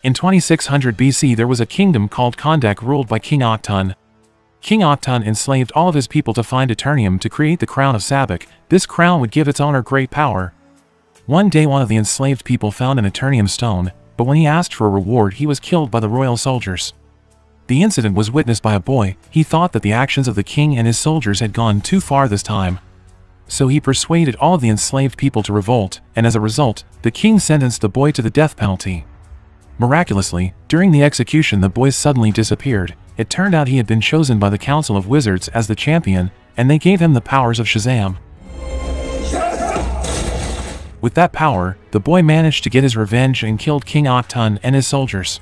In 2600 BC there was a kingdom called Kondak ruled by King Aktun. King Aktun enslaved all of his people to find Eternium to create the crown of Sabak. This crown would give its owner great power. One day one of the enslaved people found an Eternium stone, but when he asked for a reward he was killed by the royal soldiers. The incident was witnessed by a boy. He thought that the actions of the king and his soldiers had gone too far this time. So he persuaded all of the enslaved people to revolt, and as a result, the king sentenced the boy to the death penalty. Miraculously, during the execution the boy suddenly disappeared. It turned out he had been chosen by the Council of Wizards as the champion, and they gave him the powers of Shazam. With that power, the boy managed to get his revenge and killed King Aktun and his soldiers.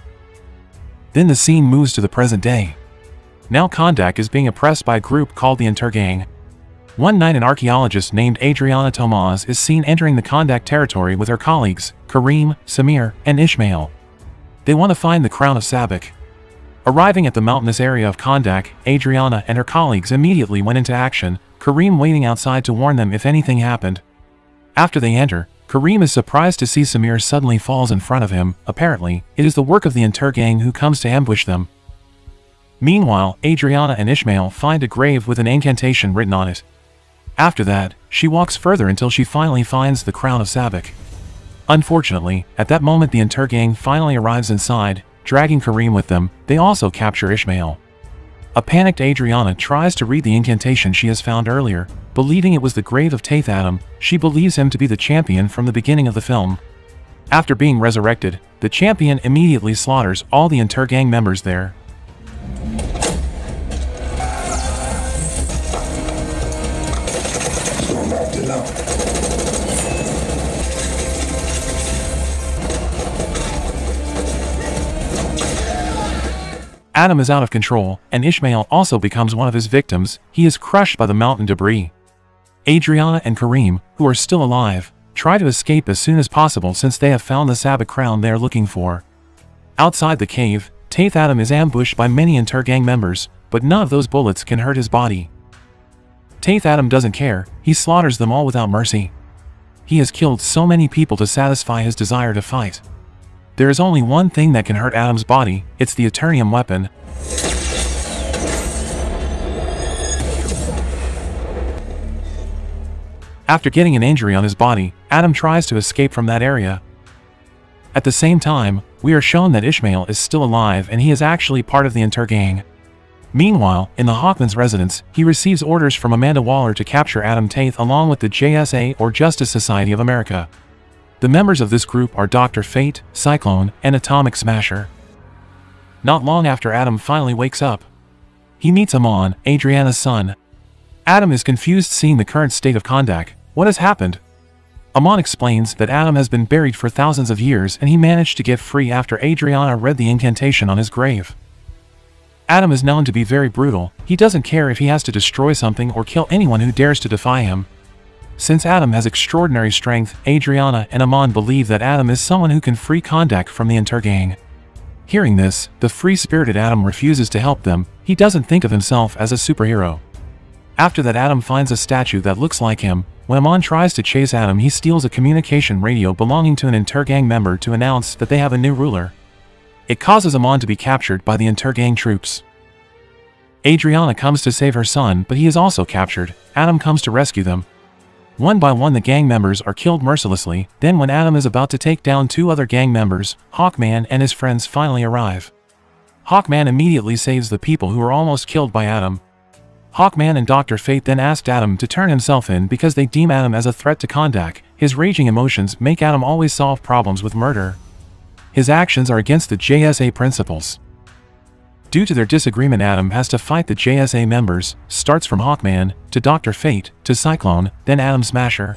Then the scene moves to the present day. Now Kondak is being oppressed by a group called the Intergang. One night an archaeologist named Adriana Tomas is seen entering the Kondak territory with her colleagues, Kareem, Samir, and Ishmael. They want to find the crown of Sabak. Arriving at the mountainous area of Kondak, Adriana and her colleagues immediately went into action, Kareem waiting outside to warn them if anything happened. After they enter, Kareem is surprised to see Samir suddenly falls in front of him. Apparently, it is the work of the Intergang who comes to ambush them. Meanwhile, Adriana and Ishmael find a grave with an incantation written on it. After that, she walks further until she finally finds the crown of Sabak. Unfortunately, at that moment the Intergang finally arrives inside, dragging Kareem with them. They also capture Ishmael. A panicked Adriana tries to read the incantation she has found earlier. Believing it was the grave of Taith Adam, she believes him to be the champion from the beginning of the film. After being resurrected, the champion immediately slaughters all the Intergang members there. Adam is out of control, and Ishmael also becomes one of his victims. He is crushed by the mountain debris. Adriana and Kareem, who are still alive, try to escape as soon as possible since they have found the Sabak crown they are looking for. Outside the cave, Taith Adam is ambushed by many Intergang members, but none of those bullets can hurt his body. Taith Adam doesn't care, he slaughters them all without mercy. He has killed so many people to satisfy his desire to fight. There is only one thing that can hurt Adam's body, it's the Eternium weapon. After getting an injury on his body, Adam tries to escape from that area. At the same time, we are shown that Ishmael is still alive and he is actually part of the Intergang. Meanwhile, in the Hawkman's residence, he receives orders from Amanda Waller to capture Adam Taith along with the JSA or Justice Society of America. The members of this group are Dr. Fate, Cyclone, and Atomic Smasher. Not long after Adam finally wakes up, he meets Amon, Adriana's son. Adam is confused seeing the current state of Kondak. What has happened? Amon explains that Adam has been buried for thousands of years and he managed to get free after Adriana read the incantation on his grave. Adam is known to be very brutal. He doesn't care if he has to destroy something or kill anyone who dares to defy him. Since Adam has extraordinary strength, Adriana and Amon believe that Adam is someone who can free Kondak from the Intergang. Hearing this, the free-spirited Adam refuses to help them. He doesn't think of himself as a superhero. After that, Adam finds a statue that looks like him. When Amon tries to chase Adam, he steals a communication radio belonging to an Intergang member to announce that they have a new ruler. It causes Amon to be captured by the Intergang troops. Adriana comes to save her son, but he is also captured. Adam comes to rescue them. One by one the gang members are killed mercilessly. Then when Adam is about to take down two other gang members, Hawkman and his friends finally arrive. Hawkman immediately saves the people who are almost killed by Adam. Hawkman and Dr. Fate then asked Adam to turn himself in because they deem Adam as a threat to Kondak. His raging emotions make Adam always solve problems with murder. His actions are against the JSA principles. Due to their disagreement, Adam has to fight the JSA members, starts from Hawkman, to Dr. Fate, to Cyclone, then Adam Smasher.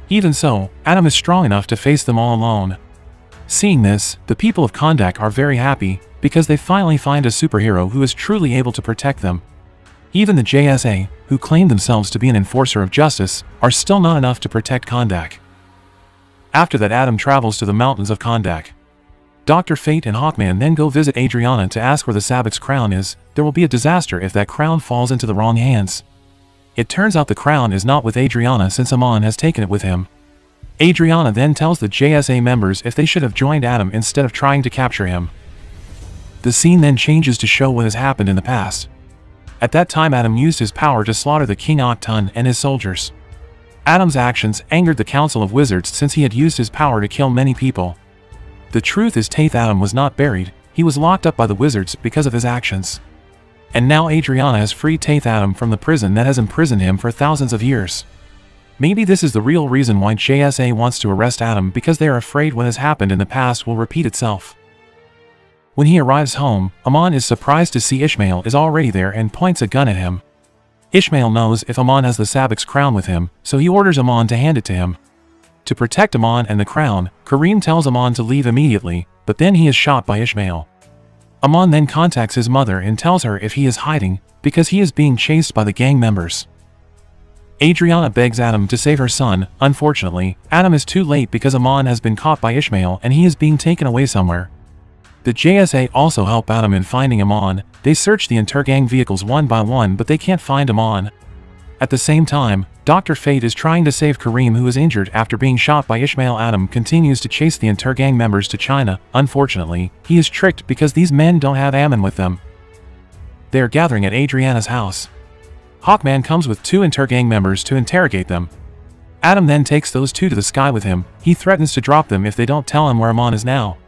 Even so, Adam is strong enough to face them all alone. Seeing this, the people of Kondak are very happy, because they finally find a superhero who is truly able to protect them. Even the JSA, who claim themselves to be an enforcer of justice, are still not enough to protect Kondak. After that, Adam travels to the mountains of Kondak. Dr. Fate and Hawkman then go visit Adriana to ask where the Sabac's crown is. There will be a disaster if that crown falls into the wrong hands. It turns out the crown is not with Adriana since Amon has taken it with him. Adriana then tells the JSA members if they should have joined Adam instead of trying to capture him. The scene then changes to show what has happened in the past. At that time, Adam used his power to slaughter the King Octun and his soldiers. Adam's actions angered the Council of Wizards since he had used his power to kill many people. The truth is, Taith Adam was not buried, he was locked up by the Wizards because of his actions. And now Adriana has freed Taith Adam from the prison that has imprisoned him for thousands of years. Maybe this is the real reason why JSA wants to arrest Adam, because they are afraid what has happened in the past will repeat itself. When he arrives home, Amon is surprised to see Ishmael is already there and points a gun at him. Ishmael knows if Amon has the Sabac's crown with him, so he orders Amon to hand it to him. To protect Amon and the crown, Kareem tells Amon to leave immediately, but then he is shot by Ishmael. Amon then contacts his mother and tells her if he is hiding, because he is being chased by the gang members. Adriana begs Adam to save her son. Unfortunately, Adam is too late because Amon has been caught by Ishmael and he is being taken away somewhere. The JSA also help Adam in finding Amon. They search the Intergang vehicles one by one, but they can't find Amon. At the same time, Dr. Fate is trying to save Kareem, who is injured after being shot by Ishmael. Adam continues to chase the Intergang members to China. Unfortunately, he is tricked because these men don't have Ammon with them. They are gathering at Adriana's house. Hawkman comes with 2 Intergang members to interrogate them. Adam then takes those 2 to the sky with him. He threatens to drop them if they don't tell him where Amon is now.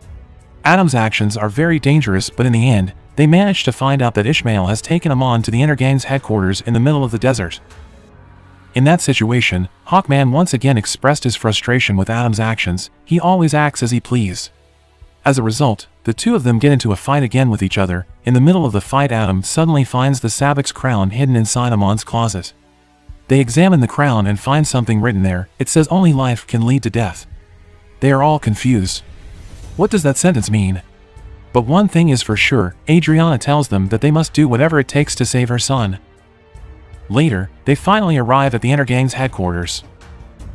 Adam's actions are very dangerous, but in the end, they manage to find out that Ishmael has taken Amon to the Intergang's headquarters in the middle of the desert. In that situation, Hawkman once again expressed his frustration with Adam's actions. He always acts as he pleases. As a result, the 2 of them get into a fight again with each other. In the middle of the fight, Adam suddenly finds the Sabac's crown hidden inside Amon's closet. They examine the crown and find something written there. It says only life can lead to death. They are all confused. What does that sentence mean? But one thing is for sure, Adriana tells them that they must do whatever it takes to save her son. Later, they finally arrive at the Intergang's headquarters.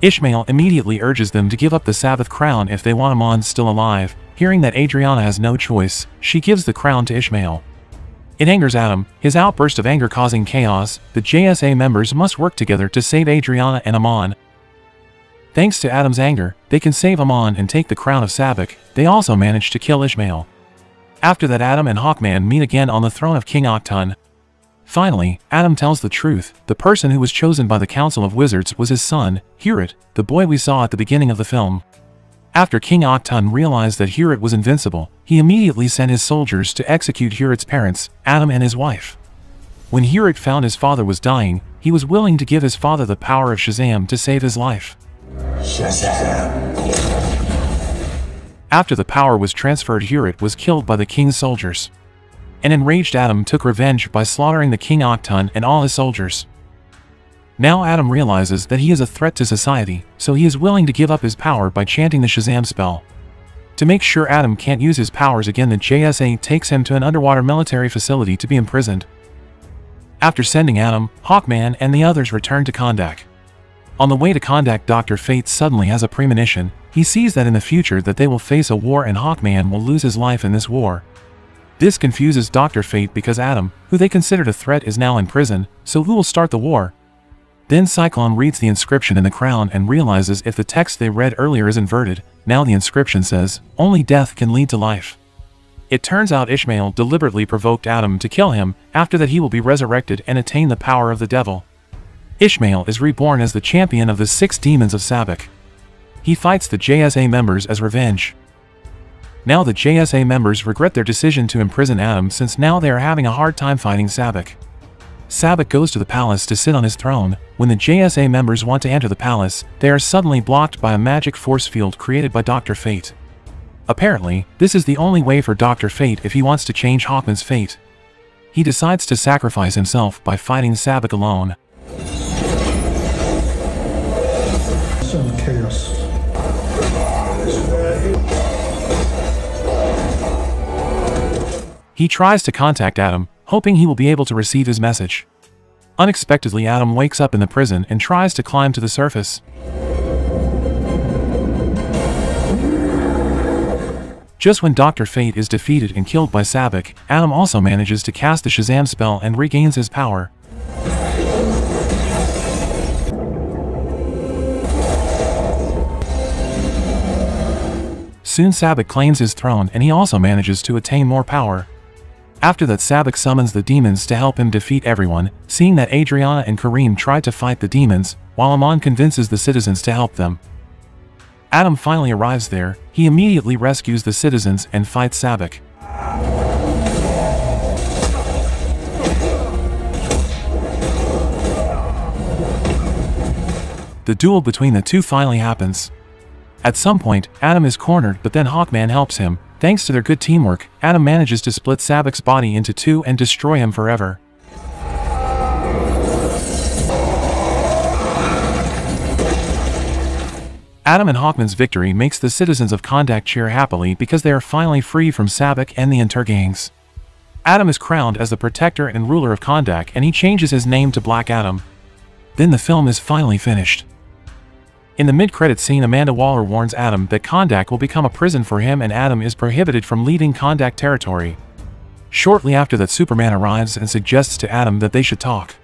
Ishmael immediately urges them to give up the Sabbath crown if they want Amon still alive. Hearing that Adriana has no choice, she gives the crown to Ishmael. It angers Adam, his outburst of anger causing chaos. The JSA members must work together to save Adriana and Amon. Thanks to Adam's anger, they can save Amon and take the crown of Sabbath. They also manage to kill Ishmael. After that, Adam and Hawkman meet again on the throne of King Octun. Finally, Adam tells the truth. The person who was chosen by the Council of Wizards was his son, Hurit, the boy we saw at the beginning of the film. After King Octun realized that Hurit was invincible, he immediately sent his soldiers to execute Hurit's parents, Adam and his wife. When Hurit found his father was dying, he was willing to give his father the power of Shazam to save his life. Shazam. After the power was transferred, Hurit was killed by the king's soldiers. An enraged Adam took revenge by slaughtering the King Octun and all his soldiers. Now Adam realizes that he is a threat to society, so he is willing to give up his power by chanting the Shazam spell. To make sure Adam can't use his powers again, the JSA takes him to an underwater military facility to be imprisoned. After sending Adam, Hawkman and the others return to Kondak. On the way to Kondak, Dr. Fate suddenly has a premonition. He sees that in the future that they will face a war and Hawkman will lose his life in this war. This confuses Dr. Fate because Adam, who they considered a threat, is now in prison, so who will start the war? Then Cyclone reads the inscription in the crown and realizes if the text they read earlier is inverted, now the inscription says, "Only death can lead to life." It turns out Ishmael deliberately provoked Adam to kill him. After that, he will be resurrected and attain the power of the devil. Ishmael is reborn as the champion of the 6 demons of Sabbath. He fights the JSA members as revenge. Now the JSA members regret their decision to imprison Adam since now they are having a hard time fighting Sabbath. Sabbath goes to the palace to sit on his throne. When the JSA members want to enter the palace, they are suddenly blocked by a magic force field created by Dr. Fate. Apparently, this is the only way for Dr. Fate if he wants to change Hawkman's fate. He decides to sacrifice himself by fighting Sabbath alone. Some chaos. He tries to contact Adam, hoping he will be able to receive his message. Unexpectedly, Adam wakes up in the prison and tries to climb to the surface. Just when Dr. Fate is defeated and killed by Sabek, Adam also manages to cast the Shazam spell and regains his power. Soon Sabek claims his throne and he also manages to attain more power. After that, Sabek summons the demons to help him defeat everyone, seeing that Adriana and Kareem tried to fight the demons, while Amon convinces the citizens to help them. Adam finally arrives there. He immediately rescues the citizens and fights Sabek. The duel between the two finally happens. At some point, Adam is cornered, but then Hawkman helps him. Thanks to their good teamwork, Adam manages to split Sabek's body into two and destroy him forever. Adam and Hawkman's victory makes the citizens of Kondak cheer happily because they are finally free from Sabek and the Intergangs. Adam is crowned as the protector and ruler of Kondak, and he changes his name to Black Adam. Then the film is finally finished. In the mid-credit scene, Amanda Waller warns Adam that Kondak will become a prison for him and Adam is prohibited from leaving Kondak territory. Shortly after that, Superman arrives and suggests to Adam that they should talk.